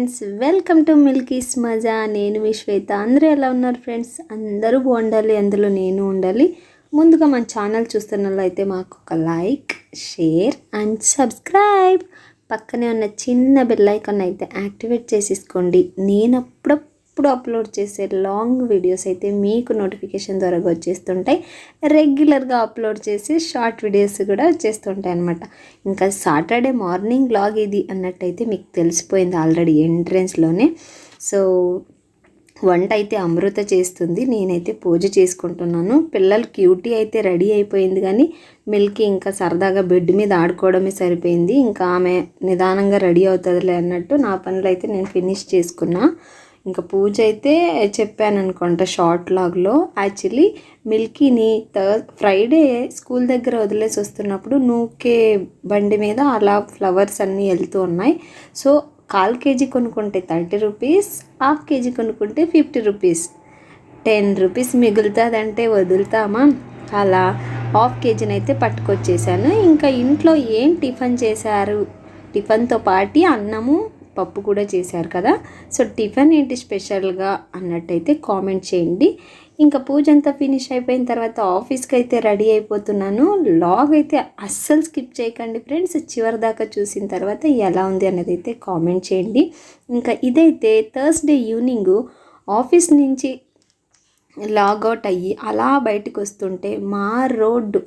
Friends, welcome to మిల్కీస్ మజా. నేను మీ శ్వేత. అందరూ ఎలా ఉన్నారు ఫ్రెండ్స్? అందరూ బాగుండాలి, అందులో నేను ఉండాలి. ముందుగా మన ఛానల్ చూస్తున్నట్లయితే మాకు ఒక లైక్, షేర్ అండ్ సబ్స్క్రైబ్. పక్కనే ఉన్న చిన్న బెల్ ఐకాన్ అయితే యాక్టివేట్ చేసేసుకోండి. నేను అప్పుడప్పుడు అప్లోడ్ చేసే లాంగ్ వీడియోస్ అయితే మీకు నోటిఫికేషన్ ద్వారా వచ్చేస్తుంటాయి. రెగ్యులర్గా అప్లోడ్ చేసి షార్ట్ వీడియోస్ కూడా వచ్చేస్తుంటాయి అన్నమాట. ఇంకా సాటర్డే మార్నింగ్ వ్లాగ్ ఇది అన్నట్టయితే మీకు తెలిసిపోయింది ఆల్రెడీ ఎంట్రెన్స్లోనే. సో వంట అయితే అమృత చేస్తుంది, నేనైతే పూజ చేసుకుంటున్నాను. పిల్లలు క్యూటీ అయితే రెడీ అయిపోయింది, కానీ మిల్కీ ఇంకా సరదాగా బెడ్ మీద ఆడుకోవడమే సరిపోయింది. ఇంకా ఆమె నిదానంగా రెడీ అవుతుందిలే అన్నట్టు నా పనులు అయితే నేను ఫినిష్ చేసుకున్నా. ఇంకా పూజ అయితే చెప్పాను అనుకుంటా షార్ట్ లాగ్లో. యాక్చువల్లీ మిల్కీని ఫ్రైడే స్కూల్ దగ్గర వదిలేసి వస్తున్నప్పుడు నూకే బండి మీద అలా ఫ్లవర్స్ అన్నీ వెళ్తూ ఉన్నాయి. సో 1/4 kg కొనుక్కుంటే 30 రూపీస్, 1/2 kg కొనుక్కుంటే 50 రూపీస్. 10 రూపీస్ మిగులుతుందంటే వదులుతామా? అలా 1/2 kgని అయితే పట్టుకొచ్చేసాను. ఇంకా ఇంట్లో ఏం టిఫిన్ చేశారు? టిఫిన్తో పాటు అన్నము పప్పు కూడా చేశారు కదా. సో టిఫిన్ ఏంటి స్పెషల్గా అన్నట్టయితే కామెంట్ చేయండి. ఇంకా పూజ అంతా ఫినిష్ అయిపోయిన తర్వాత ఆఫీస్కి అయితే రెడీ అయిపోతున్నాను. లాగ్ అయితే అస్సలు స్కిప్ చేయకండి ఫ్రెండ్స్. చివరి దాకా చూసిన తర్వాత ఎలా ఉంది అన్నది అయితే కామెంట్ చేయండి. ఇంకా ఇదైతే థర్స్డే ఈవినింగ్ ఆఫీస్ నుంచి లాగౌట్ అయ్యి అలా బయటకు వస్తుంటే మా రోడ్డు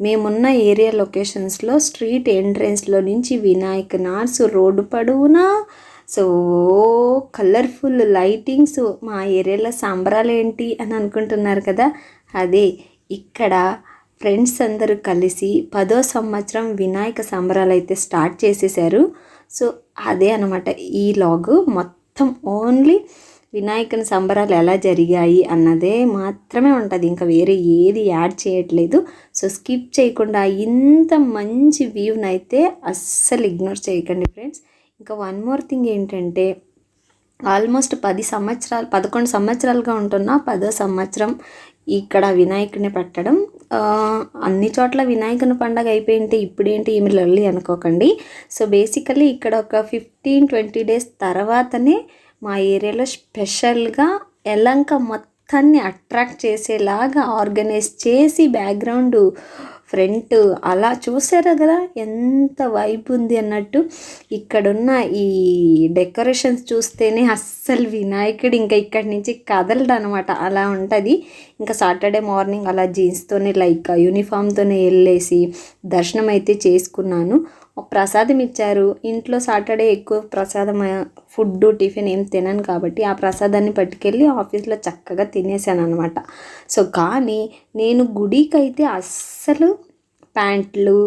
మేమున్న ఏరియా లొకేషన్స్లో స్ట్రీట్ ఎంట్రెన్స్లో నుంచి వినాయక్ నార్స్ రోడ్డు పడువునా సో కలర్ఫుల్ లైటింగ్స్. మా ఏరియాలో సంబరాలు ఏంటి అని అనుకుంటున్నారు కదా, అదే ఇక్కడ ఫ్రెండ్స్ అందరూ కలిసి 10వ సంవత్సరం వినాయక సంబరాలు అయితే స్టార్ట్ చేసేసారు. సో అదే అనమాట ఈ లాగు. మొత్తం ఓన్లీ వినాయకుని సంబరాలు ఎలా జరిగాయి అన్నదే మాత్రమే ఉంటుంది, ఇంకా వేరే ఏది యాడ్ చేయట్లేదు. సో స్కిప్ చేయకుండా ఇంత మంచి వ్యూనైతే అస్సలు ఇగ్నోర్ చేయకండి ఫ్రెండ్స్. ఇంకా వన్ మోర్ థింగ్ ఏంటంటే, ఆల్మోస్ట్ 11 సంవత్సరాలుగా ఉంటున్నా 10వ సంవత్సరం ఇక్కడ వినాయకుడిని పెట్టడం. అన్ని చోట్ల వినాయకుని పండగ అయిపోయింటే ఇప్పుడేంటి ఏమి లొల్లి అనుకోకండి. సో బేసికలీ ఇక్కడ ఒక 15-20 డేస్ తర్వాతనే మా ఏరియాలో స్పెషల్గా యలంక మొత్తాన్ని అట్రాక్ట్ చేసేలాగా ఆర్గనైజ్ చేసి బ్యాక్గ్రౌండ్ ఫ్రంట్ అలా చూసారా కదా ఎంత వైబ్ ఉంది అన్నట్టు. ఇక్కడున్న ఈ డెకరేషన్స్ చూస్తేనే అస్సలు వినాయకుడు ఇంకా ఇక్కడి నుంచి కదలడు అనమాట, అలా ఉంటుంది. ఇంకా సాటర్డే మార్నింగ్ అలా జీన్స్తోనే లైక్ యూనిఫామ్తోనే వెళ్ళేసి దర్శనం అయితే చేసుకున్నాను. ఒక ప్రసాదం ఇచ్చారు ఇంట్లో. సాటర్డే ఎక్కువ ప్రసాదం ఫుడ్ టిఫిన్ ఏం తినను కాబట్టి ఆ ప్రసాదాన్ని పట్టుకెళ్ళి ఆఫీస్లో చక్కగా తినేసాను అనమాట. సో కానీ నేను గుడికి అయితే అస్సలు ప్యాంట్లు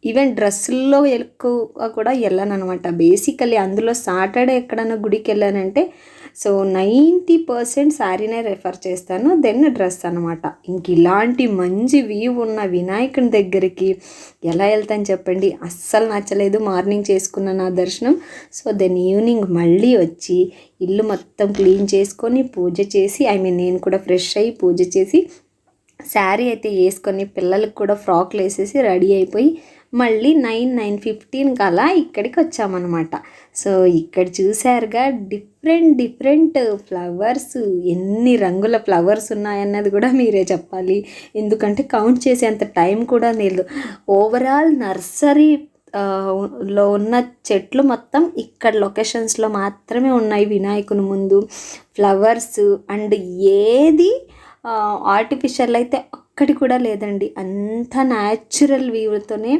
ఈవెన్ డ్రెస్సుల్లో ఎక్కువ కూడా వెళ్ళాను అనమాట. బేసికలీ అందులో సాటర్డే ఎక్కడైనా గుడికి వెళ్ళానంటే సో 90% శారీనే రెఫర్ చేస్తాను, దెన్ డ్రెస్ అనమాట. ఇంక ఇలాంటి మంచి వ్యూ ఉన్న వినాయకుని దగ్గరికి ఎలా వెళ్తాను చెప్పండి? అస్సలు నచ్చలేదు. మార్నింగ్ చేసుకున్న నా దర్శనం. సో దెన్ ఈవినింగ్ మళ్ళీ వచ్చి ఇల్లు మొత్తం క్లీన్ చేసుకొని పూజ చేసి నేను కూడా ఫ్రెష్ అయ్యి పూజ చేసి శారీ అయితే వేసుకొని పిల్లలకు కూడా ఫ్రాక్లు వేసేసి రెడీ అయిపోయి మళ్ళీ 9-9:15 అలా ఇక్కడికి వచ్చామన్నమాట. సో ఇక్కడ చూసారుగా డిఫరెంట్ ఫ్లవర్స్, ఎన్ని రంగుల ఫ్లవర్స్ ఉన్నాయన్నది కూడా మీరే చెప్పాలి, ఎందుకంటే కౌంట్ చేసేంత టైం కూడా లేదు. ఓవరాల్ నర్సరీ లో ఉన్న చెట్లు మొత్తం ఇక్కడ లొకేషన్స్లో మాత్రమే ఉన్నాయి వినాయకుని ముందు. ఫ్లవర్స్ అండ్ ఏది ఆర్టిఫిషియల్ అయితే ఒక్కటి కూడా లేదండి. అంత న్యాచురల్ వ్యూతోనే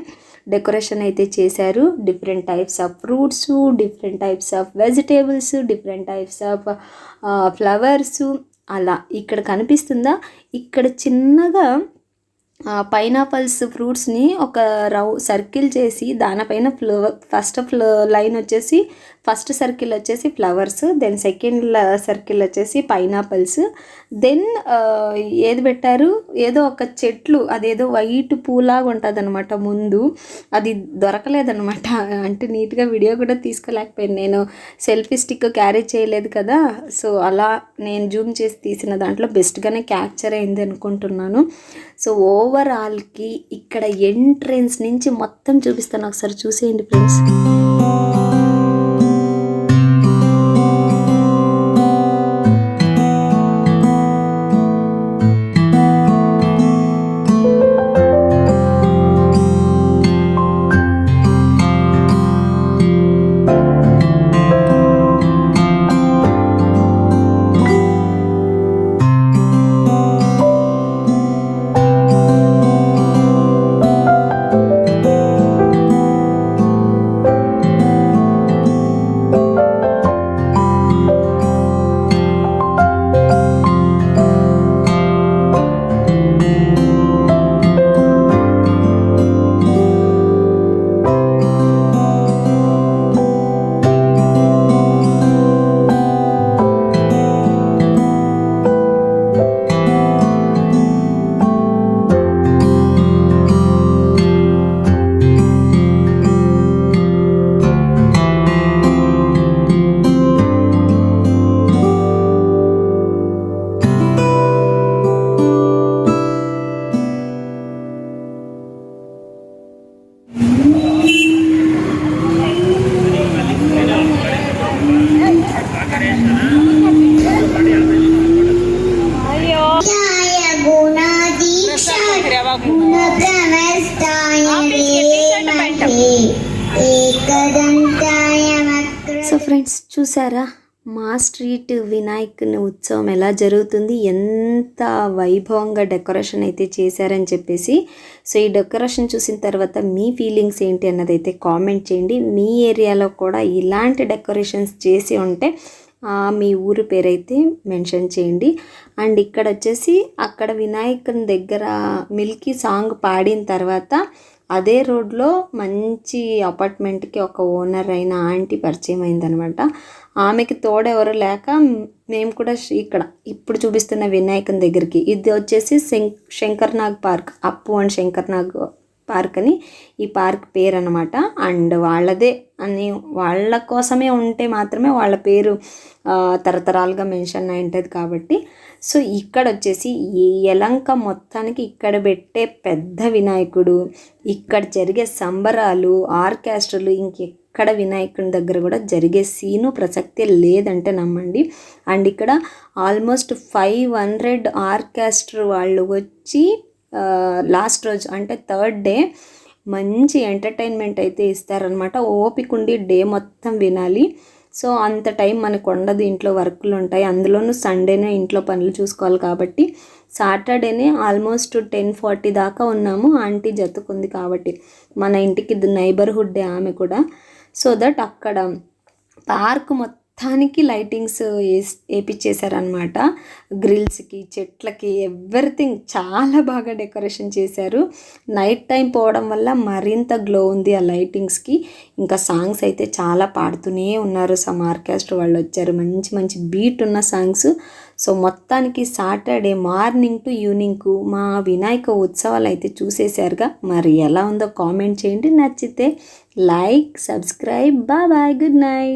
డెకరేషన్ అయితే చేశారు. Different types of fruits, different types of vegetables, different types of flowers. అలా ఇక్కడ కనిపిస్తుందా, ఇక్కడ చిన్నగా పైనాపిల్స్ ఫ్రూట్స్ని ఒక సర్కిల్ చేసి దానిపైన ఫస్ట్ లైన్ వచ్చేసి ఫస్ట్ సర్కిల్ వచ్చేసి ఫ్లవర్స్, దెన్ సెకండ్ సర్కిల్ వచ్చేసి పైనాపిల్స్, దెన్ ఏది పెట్టారు ఏదో ఒక చెట్లు, అదేదో వైట్ పూలాగా ఉంటుంది అనమాట. ముందు అది దొరకలేదనమాట, అంటే నీట్గా వీడియో కూడా తీసుకోలేకపోయాను. నేను సెల్ఫీ స్టిక్ క్యారీ చేయలేదు కదా, సో అలా నేను జూమ్ చేసి తీసిన దాంట్లో బెస్ట్గానే క్యాప్చర్ అయింది అనుకుంటున్నాను. సో ఓవరాల్కి ఇక్కడ ఎంట్రెన్స్ నుంచి మొత్తం చూపిస్తాను, ఒకసారి చూసేయండి ఫ్రెండ్స్. చూసారా మా స్ట్రీట్ వినాయకుని ఉత్సవం ఎలా జరుగుతుంది, ఎంత వైభవంగా డెకరేషన్ అయితే చేశారని చెప్పేసి. సో ఈ డెకరేషన్ చూసిన తర్వాత మీ ఫీలింగ్స్ ఏంటి అన్నది అయితే కామెంట్ చేయండి. మీ ఏరియాలో కూడా ఇలాంటి డెకరేషన్స్ చేసి ఉంటే మీ ఊరు పేరైతే మెన్షన్ చేయండి. అండ్ ఇక్కడ వచ్చేసి అక్కడ వినాయకుని దగ్గర మిల్కీ సాంగ్ పాడిన తర్వాత అదే రోడ్లో మంచి అపార్ట్మెంట్కి ఒక ఓనర్ అయిన ఆంటీ పరిచయం అయిందనమాట. ఆమెకి తోడెవరు లేక మేము కూడా ఇక్కడ ఇప్పుడు చూపిస్తున్న వినాయకుని దగ్గరికి, ఇది వచ్చేసి శంకర్నాగ్ పార్క్, అప్పు అండ్ శంకర్నాగ్ పార్క్ అని ఈ పార్క్ పేరు అనమాట. అండ్ వాళ్ళదే అని వాళ్ళ కోసమే ఉంటే మాత్రమే వాళ్ళ పేరు తరతరాలుగా మెన్షన్ అయి ఉంటుంది కాబట్టి. సో ఇక్కడ వచ్చేసి ఈ యలంక మొత్తానికి ఇక్కడ పెట్టే పెద్ద వినాయకుడు, ఇక్కడ జరిగే సంబరాలు, ఆర్కెస్ట్రాలు ఇంకెక్కడ వినాయకుని దగ్గర కూడా జరిగే సీను ప్రసక్తే లేదంటే నమ్మండి. అండ్ ఇక్కడ ఆల్మోస్ట్ 500 ఆర్కెస్ట్రా వాళ్ళు వచ్చి లాస్ట్ రోజు అంటే థర్డ్ డే మంచి ఎంటర్టైన్మెంట్ అయితే ఇస్తారనమాట. ఓపిక ఉండి డే మొత్తం వినాలి. సో అంత టైం మనకు ఉండదు, ఇంట్లో వర్కులు ఉంటాయి, అందులోనూ సండేనే ఇంట్లో పనులు చూసుకోవాలి కాబట్టి సాటర్డేనే ఆల్మోస్ట్ 10:40 దాకా ఉన్నాము. ఆంటీ జతుకుంది కాబట్టి మన ఇంటికి నైబర్హుడ్డే ఆమె కూడా. సో దట్ అక్కడ పార్క్ మొత్తానికి లైటింగ్స్ వేపించేశారనమాట. గ్రిల్స్కి, చెట్లకి, ఎవ్రీథింగ్ చాలా బాగా డెకరేషన్ చేశారు. నైట్ టైం పోవడం వల్ల మరింత గ్లో ఉంది ఆ లైటింగ్స్కి. ఇంకా సాంగ్స్ అయితే చాలా పాడుతూనే ఉన్నారు. సమ్ ఆర్కెస్ట్రా వాళ్ళు వచ్చారు, మంచి మంచి బీట్ ఉన్న సాంగ్స్. సో మొత్తానికి సాటర్డే మార్నింగ్ టు ఈవినింగ్కు మా వినాయక ఉత్సవాలు అయితే చూసేశారుగా. మరి ఎలా ఉందో కామెంట్ చేయండి. నచ్చితే like, subscribe. Bye, good night.